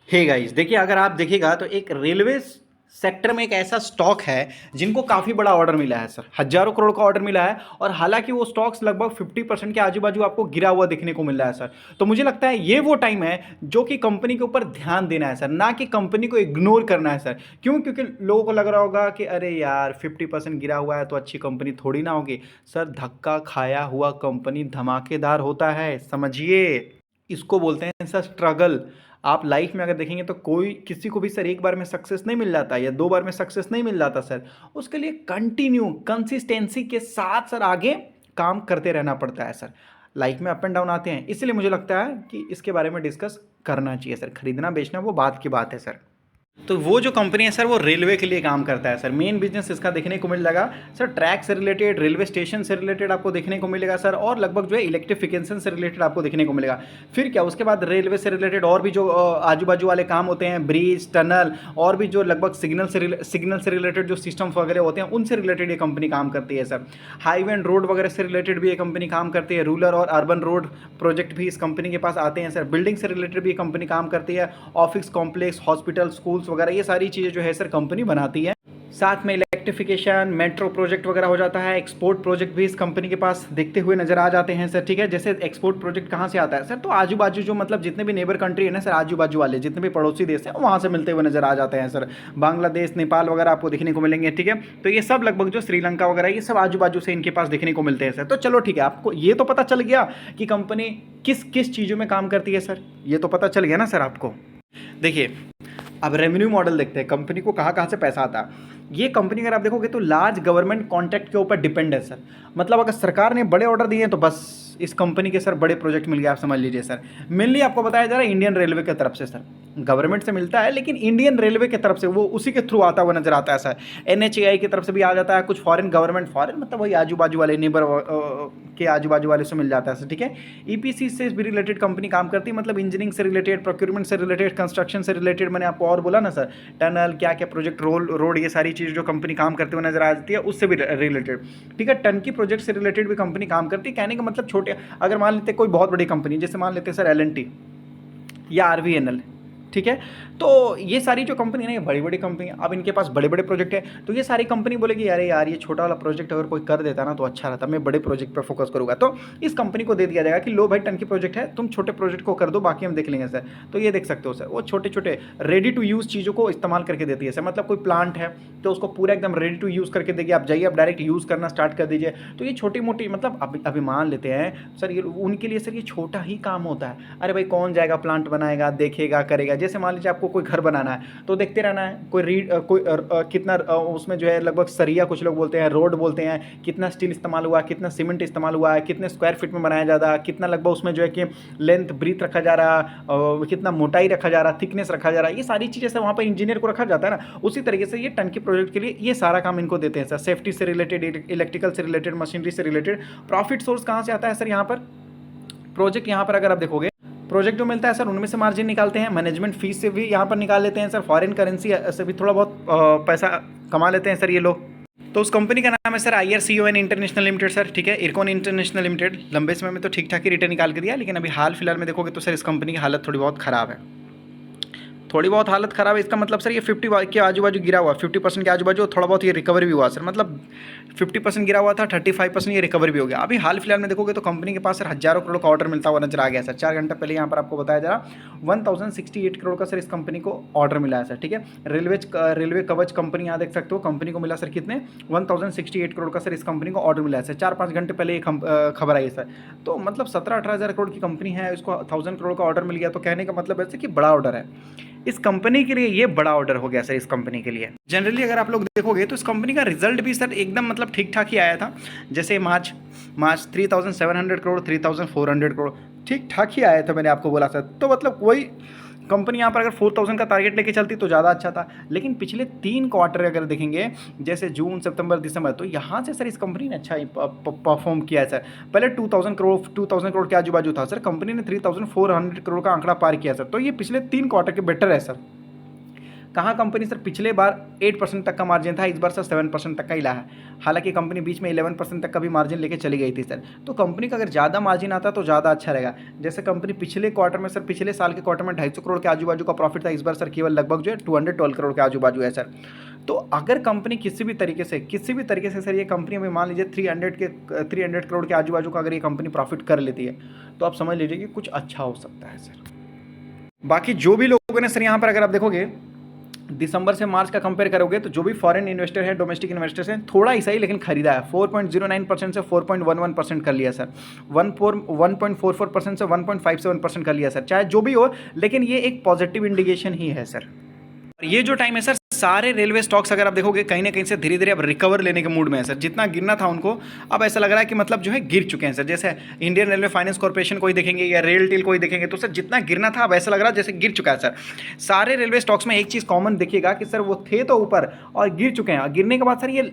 Hey guys, देखिए अगर आप देखिएगा तो एक रेलवे सेक्टर में एक ऐसा स्टॉक है जिनको काफ़ी बड़ा ऑर्डर मिला है सर, हज़ारों करोड़ का ऑर्डर मिला है और हालांकि वो स्टॉक्स लगभग 50% के आजू बाजू आपको गिरा हुआ दिखने को मिल रहा है सर। तो मुझे लगता है ये वो टाइम है जो कि कंपनी के ऊपर ध्यान देना है सर, ना कि कंपनी को इग्नोर करना है सर। क्यों? क्योंकि लोगों को लग रहा होगा कि अरे यार 50% गिरा हुआ है तो अच्छी कंपनी थोड़ी ना होगी। सर, धक्का खाया हुआ कंपनी धमाकेदार होता है, समझिए। इसको बोलते हैं सर स्ट्रगल। आप लाइफ में अगर देखेंगे तो कोई किसी को भी सर एक बार में सक्सेस नहीं मिल जाता या दो बार में सक्सेस नहीं मिल जाता सर। उसके लिए कंटिन्यू कंसिस्टेंसी के साथ सर आगे काम करते रहना पड़ता है सर। लाइफ में अप एंड डाउन आते हैं, इसलिए मुझे लगता है कि इसके बारे में डिस्कस करना चाहिए सर। खरीदना बेचना वो बात की बात है सर। तो वो जो कंपनी है सर वो रेलवे के लिए काम करता है सर। मेन बिजनेस इसका देखने को मिल जाएगा सर, ट्रैक से रिलेटेड, रेलवे स्टेशन से रिलेटेड आपको देखने को मिलेगा सर, और लगभग जो है इलेक्ट्रिफिकेशन से रिलेटेड आपको देखने को मिलेगा। फिर क्या, उसके बाद रेलवे से रिलेटेड और भी जो आजू बाजू वाले काम होते हैं, ब्रिज, टनल, और भी जो लगभग सिग्नल से रिलेटेड जो सिस्टम वगैरह होते हैं उनसे रिलेटेड ये कंपनी काम करती है सर। हाईवे एंड रोड वगैरह से रिलेटेड भी ये कंपनी काम करती है। रूरल और अर्बन रोड प्रोजेक्ट भी इस कंपनी के पास आते हैं सर। बिल्डिंग से रिलेटेड भी ये कंपनी काम करती है। ऑफिस कॉम्प्लेक्स, हॉस्पिटल, स्कूल्स वगैरह ये सारी चीज़ें जो है सर कंपनी बनाती है। साथ में इलेक्ट्रिफिकेशन, मेट्रो प्रोजेक्ट वगैरह हो जाता है। एक्सपोर्ट प्रोजेक्ट भी इस कंपनी के पास देखते हुए नजर आ जाते हैं सर। ठीक है, जैसे एक्सपोर्ट प्रोजेक्ट कहाँ से आता है सर, तो आजू बाजू जो मतलब जितने भी नेबर कंट्री है ना सर, आजू बाजू वाले जितने भी पड़ोसी देश हैं वहाँ से मिलते हुए नजर आ जाते हैं सर। बांग्लादेश, नेपाल वगैरह आपको देखने को मिलेंगे। ठीक है, तो ये सब लगभग जो श्रीलंका वगैरह ये सब आजू बाजू से इनके पास देखने को मिलते हैं सर। तो चलो ठीक है, आपको ये तो पता चल गया कि कंपनी किस किस चीज़ों में काम करती है सर, ये तो पता चल गया ना सर आपको। देखिए, अब रेवेन्यू मॉडल देखते हैं, कंपनी को कहाँ कहाँ से पैसा आता है। ये कंपनी अगर आप देखोगे तो लार्ज गवर्नमेंट कॉन्ट्रैक्ट के ऊपर डिपेंड है सर। मतलब अगर सरकार ने बड़े ऑर्डर दिए हैं तो बस इस कंपनी के सर बड़े प्रोजेक्ट मिल गए, आप समझ लीजिए सर। मेनली आपको बताया जा रहा है इंडियन रेलवे की तरफ से सर, गवर्नमेंट से मिलता है लेकिन इंडियन रेलवे की तरफ से वो उसी के थ्रू आता हुआ नजर आता है सर। NHAI की तरफ से भी आ जाता है, कुछ फॉरेन गवर्नमेंट, फॉरेन मतलब वही आजू बाजू वाले नेबर के आजू बाजू वाले से मिल जाता है सर। ठीक है, EPC से भी रिलेटेड कंपनी काम करती है, मतलब इंजीनियरिंग से रिलेटेड, प्रोक्योरमेंट से रिलेटेड, कंस्ट्रक्शन से रिलेटेड, मैंने आपको और बोला ना सर, टनल क्या क्या प्रोजेक्ट, रोड ये सारी चीज़ जो कंपनी काम करते हुए नजर आ जाती है उससे भी रिलेटेड। ठीक है, टन की प्रोजेक्ट से रिलेटेड भी कंपनी काम करती है। कहने का मतलब छोटे, अगर मान लेते कोई बहुत बड़ी कंपनी, जैसे मान लेते हैं सर L&T या RVNL, ठीक है, तो ये सारी जो कंपनी है ना, ये बड़ी बड़ी कंपनी है, अब इनके पास बड़े बड़े प्रोजेक्ट है, तो ये सारी कंपनी बोलेगी अरे यार ये छोटा वाला प्रोजेक्ट अगर कोई कर देता ना तो अच्छा रहता, मैं बड़े प्रोजेक्ट पर फोकस करूंगा। तो इस कंपनी को दे दिया जाएगा कि लो भाई, टन की प्रोजेक्ट है, तुम छोटे प्रोजेक्ट को कर दो, बाकी हम देख लेंगे सर। तो ये देख सकते हो सर, वो छोटे छोटे रेडी टू यूज़ चीज़ों को इस्तेमाल करके देती है सर। मतलब कोई प्लांट है तो उसको पूरा एकदम रेडी टू यूज़ करके देगी, आप जाइए आप डायरेक्ट यूज़ करना स्टार्ट कर दीजिए। तो ये छोटी मोटी, मतलब अभी मान लेते हैं सर, ये उनके लिए सर ये छोटा ही काम होता है। अरे भाई कौन जाएगा प्लांट बनाएगा, देखेगा, करेगा। जैसे मान लीजिए आपको कोई घर बनाना है तो देखते रहना है, कोई कितना उसमें जो है लगभग सरिया कुछ लोग बोलते हैं, रोड बोलते हैं, कितना स्टील इस्तेमाल हुआ है, कितना सीमेंट इस्तेमाल हुआ है, कितने स्क्वायर फीट में बनाया जा रहा है, कितना लगभग उसमें जो है कि लेंथ ब्रीथ रखा जा रहा है, कितना मोटाई रखा जा रहा है, थिकनेस रखा जा रहा है, ये सारी चीज़ें से वहाँ पर इंजीनियर को रखा जाता है ना। उसी तरीके से ये टन की प्रोजेक्ट के लिए ये सारा काम इनको देते हैं सर। सेफ्टी से रिलेटेड, इलेक्ट्रिकल से रिलेटेड, मशीनरी से रिलेटेड। प्रॉफिट सोर्स कहाँ से आता है सर, यहाँ पर प्रोजेक्ट, यहाँ पर अगर आप देखोगे प्रोजेक्ट जो मिलता है सर उनमें से मार्जिन निकालते हैं, मैनेजमेंट फीस से भी यहाँ पर निकाल लेते हैं सर, फॉरेन करेंसी से भी थोड़ा बहुत पैसा कमा लेते हैं सर ये लोग। तो उस कंपनी का नाम है sir IRCON international limited sir. ठीक है, इरकॉन इंटरनेशनल लिमिटेड। लंबे समय में तो ठीक ठाक ही रिटर्न निकाल के दिया, लेकिन अभी हाल फिलहाल में देखोगे तो सर इस कंपनी की हालत थोड़ी बहुत ख़राब है। थोड़ी बहुत हालत ख़राब है इसका मतलब सर ये 50 के आजू बाजू गिरा हुआ, 50% के आजू बाजू, थोड़ा बहुत ये रिकवर भी हुआ सर। मतलब 50% गिरा हुआ था, 35% ये रिकवर भी हो गया। अभी हाल फिलहाल में देखोगे तो कंपनी के पास सर हज़ारों करोड़ का ऑर्डर मिलता हुआ नजर आ गया सर। 4 घंटे पहले यहाँ पर आपको बताया जा रहा 1068 करोड़ का सर इस कंपनी को ऑर्डर मिला है सर। ठीक है, रेलवे कवच कंपनी यहाँ देख सकते हो, कंपनी को मिला सर कितने, 1068 करोड़ का सर इस कंपनी को ऑर्डर मिला है सर। 4-5 घंटे पहले ये खबर आई है सर। तो मतलब 17-18 हज़ार करोड़ की कंपनी है, इसको 1000 करोड़ का ऑर्डर मिल गया, तो कहने का मतलब ऐसे कि बड़ा ऑर्डर है इस कंपनी के लिए। ये बड़ा ऑर्डर हो गया सर इस कंपनी के लिए। जनरली अगर आप लोग देखोगे तो इस कंपनी का रिजल्ट भी सर एकदम मतलब ठीक ठाक ही आया था। जैसे मार्च 3700 करोड़, 3400 करोड़, ठीक ठाक ही आया था, मैंने आपको बोला सर। तो मतलब वही कंपनी यहाँ पर अगर 4000 का टारगेट लेके चलती तो ज़्यादा अच्छा था। लेकिन पिछले 3 क्वार्टर अगर देखेंगे, जैसे जून, सितंबर, दिसंबर, तो यहाँ से सर इस कंपनी ने अच्छा परफॉर्म किया है सर। पहले 2000 करोड़ के आजू बाजू था सर, कंपनी ने 3400 करोड़ का आंकड़ा पार किया सर। तो ये पिछले 3 क्वार्टर के बेटर है सर। कहाँ कंपनी सर पिछले बार 8% तक का मार्जिन था, इस बार सर 7% तक का ही लाया है। हालांकि कंपनी बीच में 11% तक का भी मार्जिन लेके चली गई थी सर। तो कंपनी का अगर ज़्यादा मार्जिन आता तो ज़्यादा अच्छा रहेगा। जैसे कंपनी पिछले क्वार्टर में सर, पिछले साल के क्वार्टर में 250 करोड़ के आजू बाजू का प्रॉफिट था, इस बार सर केवल लगभग जो है 212 करोड़ के आजू बाजू है सर। तो अगर कंपनी किसी भी तरीके से सर, ये कंपनी हमें मान लीजिए 300 करोड़ के आजू बाजू का अगर ये कंपनी प्रॉफिट कर लेती है तो आप समझ लीजिए कि कुछ अच्छा हो सकता है सर। बाकी जो भी लोगों ने सर यहाँ पर अगर आप देखोगे दिसंबर से मार्च का कंपेयर करोगे तो जो भी फॉरेन इन्वेस्टर है, डोमेस्टिक इन्वेस्टर्स हैं, थोड़ा ही सही लेकिन खरीदा है। 4.09% से 4.11% कर लिया सर, 1.44% से 1.57% कर लिया सर। चाहे जो भी हो लेकिन ये एक पॉजिटिव इंडिकेशन ही है सर। ये जो टाइम है सर, सारे रेलवे स्टॉक्स अगर आप देखोगे कहीं ना कहीं से धीरे धीरे अब रिकवर लेने के मूड में है सर। जितना गिरना था उनको अब ऐसा लग रहा है कि मतलब जो है गिर चुके हैं सर। जैसे इंडियन रेलवे फाइनेंस कॉर्पोरेशन कोई देखेंगे या रेल टेल कोई देखेंगे तो सर जितना गिरना था अब ऐसा लग रहा है जैसे गिर चुका है सर। सारे रेलवे स्टॉक्स में एक चीज़ कॉमन देखिएगा कि सर वो थे तो ऊपर और गिर चुके हैं। गिरने के बाद सर ये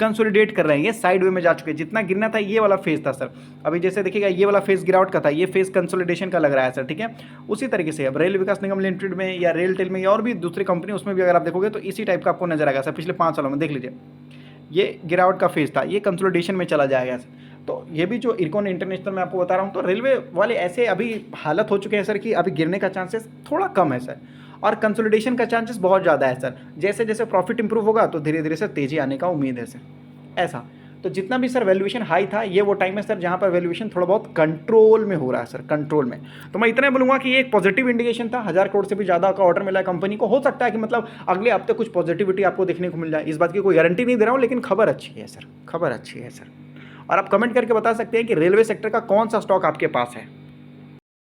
कंसोलिडेट कर रहे हैं, ये साइड वे में जा चुके हैं। जितना गिरना था ये वाला फेज था सर, अभी जैसे देखिएगा ये वाला फेज गिरावट का था, ये फेज कंसोलिडेशन का लग रहा है सर। ठीक है, उसी तरीके से अब रेल विकास निगम लिमिटेड में या रेल टेल में या और भी दूसरी कंपनी उसमें भी अगर आप देखोगे तो इसी टाइप का आपको नजर आएगा सर। पिछले 5 सालों में देख लीजिए ये गिरावट का फेज था, ये कंसोलिडेशन में चला जाएगा सर। तो ये भी जो इरकॉन इंटरनेशनल मैं आपको बता रहा हूँ, तो रेलवे वाले ऐसे अभी हालत हो चुके हैं सर कि अभी गिरने का चांसेस थोड़ा कम है सर और कंसोलिडेशन का चांसेस बहुत ज़्यादा है सर। जैसे जैसे प्रॉफिट इंप्रूव होगा तो धीरे धीरे सर तेजी आने का उम्मीद है सर। ऐसा तो जितना भी सर वैल्यूएशन हाई था, ये वो टाइम है सर जहां पर वैल्यूएशन थोड़ा बहुत कंट्रोल में हो रहा है सर, कंट्रोल में। तो मैं इतना बोलूंगा कि ये एक पॉजिटिव इंडिकेशन था। 1000 करोड़ से भी ज़्यादा का ऑर्डर मिला है कंपनी को। हो सकता है कि मतलब अगले हफ्ते कुछ पॉजिटिविटी आपको देखने को मिल जाए, इस बात की कोई गारंटी नहीं दे रहा हूँ, लेकिन खबर अच्छी है सर, खबर अच्छी है सर। और आप कमेंट करके बता सकते हैं कि रेलवे सेक्टर का कौन सा स्टॉक आपके पास है।